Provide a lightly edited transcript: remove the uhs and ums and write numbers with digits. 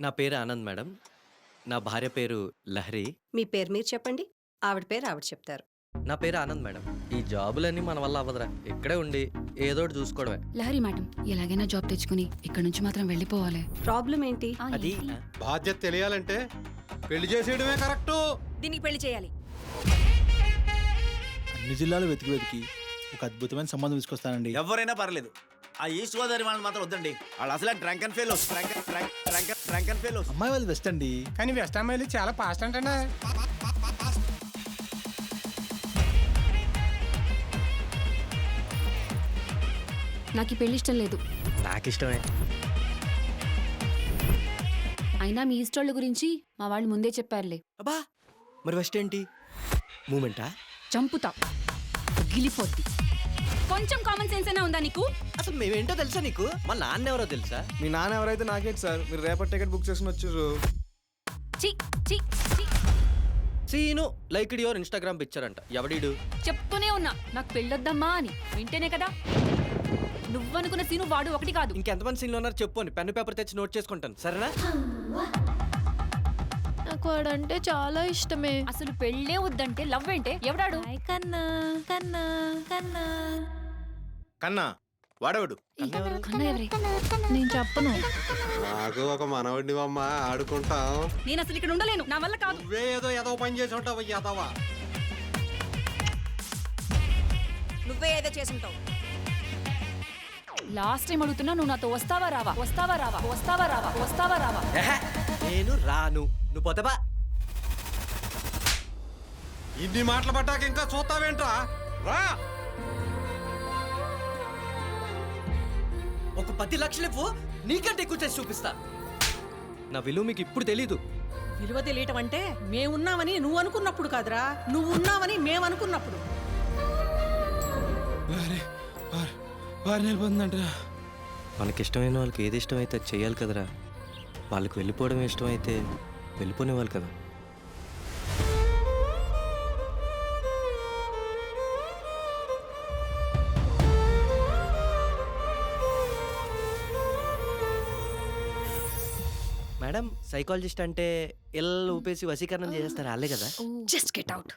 నా పేరు ఆనంద్ మేడం. నా భార్య పేరు లహరి. మీ పేరు మీరు చెప్పండి. ఆవిడ పేరు ఆవిడ చెప్తారు. నా పేరు ఆనంద్ మేడం. ఈ జాబులన్నీ మన వల్ల అవ్వదురా. ఇక్కడే ఉండి ఏదోటి చూసుకోవడమే. లహరి మేడం ఎలాగైనా జాబ్ తెచ్చుకుని ఇక్కడ నుంచి మాత్రం వెళ్ళిపోవాలి. ప్రాబ్లం ఏంటి? అది బాధ్యత తెలియాలంటే పెళ్లి చేసేయడమే కరెక్ట్. దీనికి పెళ్లి చేయాలి. అన్ని జిల్లాలు వెతికి వెతికి ఒక అద్భుతమైన సంబంధం తీసుకొస్తానండి. ఎవరైనా పర్లేదు, ఆ ఈస్ట్ గోదావరి వాళ్ళని మాత్రం వద్దండి. వాళ్ళు అసలు డ్రంక్ అండ్ ఫెలోస్. అమ్మాయి వాళ్ళు వెస్ట్ అండి. కానీ వెస్ట్ అమ్మాయిలు చాలా ఫాస్ట్ అంటే నాకు ఈ పెళ్లి ఇష్టం లేదు. నాకు ఇష్టమే. అయినా మీ ఇష్టోళ్ళ గురించి మా వాళ్ళు ముందే చెప్పారులే. అబ్బా, మరి ఫస్ట్ ఏంటి? మూమెంటా? చంపుతా, గిలిపోద్ది. కొంచెం కామన్ సెన్స్ అయినా ఉందా నీకు? అసలు మేమేంటో తెలుసా నీకు? మా నాన్న ఎవరో తెలుసా? మీ నాన్న ఎవరైతే నాకేంటి సార్, మీరు రేపటి టికెట్ బుక్ చేసుకుని వచ్చారు. చి చి చి. Seenu like your Instagram picture అంట. ఎవడీడు? చెప్తూనే ఉన్నా నాకు పెళ్ళొద్దమ్మా అని. వింటేనే కదా. నువ్వనుకున్న సీను వాడు ఒకటి కాదు. ఇంకెంతమంది సీన్లు ఉన్నారు చెప్పు అని పెన్ను పేపర్ తెచ్చి నోట్ చేసుకుంటాను, సరేనా? నాకు వాడంటే చాలా ఇష్టమే. అసలు పెళ్ళే వద్దంటే లవ్ ఏంటే? ఎవడాడు? కన్నా కన్నా కన్నా కన్నా వాడేవాడు. కన్నా ఎవరే? నేను చెప్పను. నాకు ఒక మనవడిని అమ్మ ఆడుకుంటాం. నేను అసలు ఇక్కడ ఉండలేను, నా వల్ల కాదు. నువ్వే ఏదో ఏదో పని చేసి ఉంటావు యాదవా. నువ్వే ఏదో చేసుంటావు. లాస్ట్ టైం అడుగుతున్నా, నువ్వు నాతో వస్తావా రావా? వస్తావా రావా? వస్తావా రావా? వస్తావా రావా? నేను రాను, నువ్వు పోతావా? ఇన్ని మాటలు పడ్డాక ఇంకా చూస్తావేంట్రా? రా. ఒక 10 లక్షలు ఇవ్వు, నీకంటే ఎక్కువ చేసి చూపిస్తా. నా విలువ మీకు ఇప్పుడు తెలీదు. విలువ తెలియటం అంటే మేమున్నామని నువ్వు అనుకున్నప్పుడు కాదురా, నువ్వు ఉన్నావని మేము అనుకున్నప్పుడు. వారిని వెళ్ళిపోతుందంట. మనకి ఇష్టమైన వాళ్ళకి ఏది ఇష్టమైతే అది చెయ్యాలి కదరా. వాళ్ళకి వెళ్ళిపోవడం ఇష్టమైతే వెళ్ళిపోనేవాళ్ళు కదా. మేడం, సైకాలజిస్ట్ అంటే ఇళ్ళు ఊపేసి వశీకరణం చేసేస్తారు వాళ్ళే కదా. Just get out.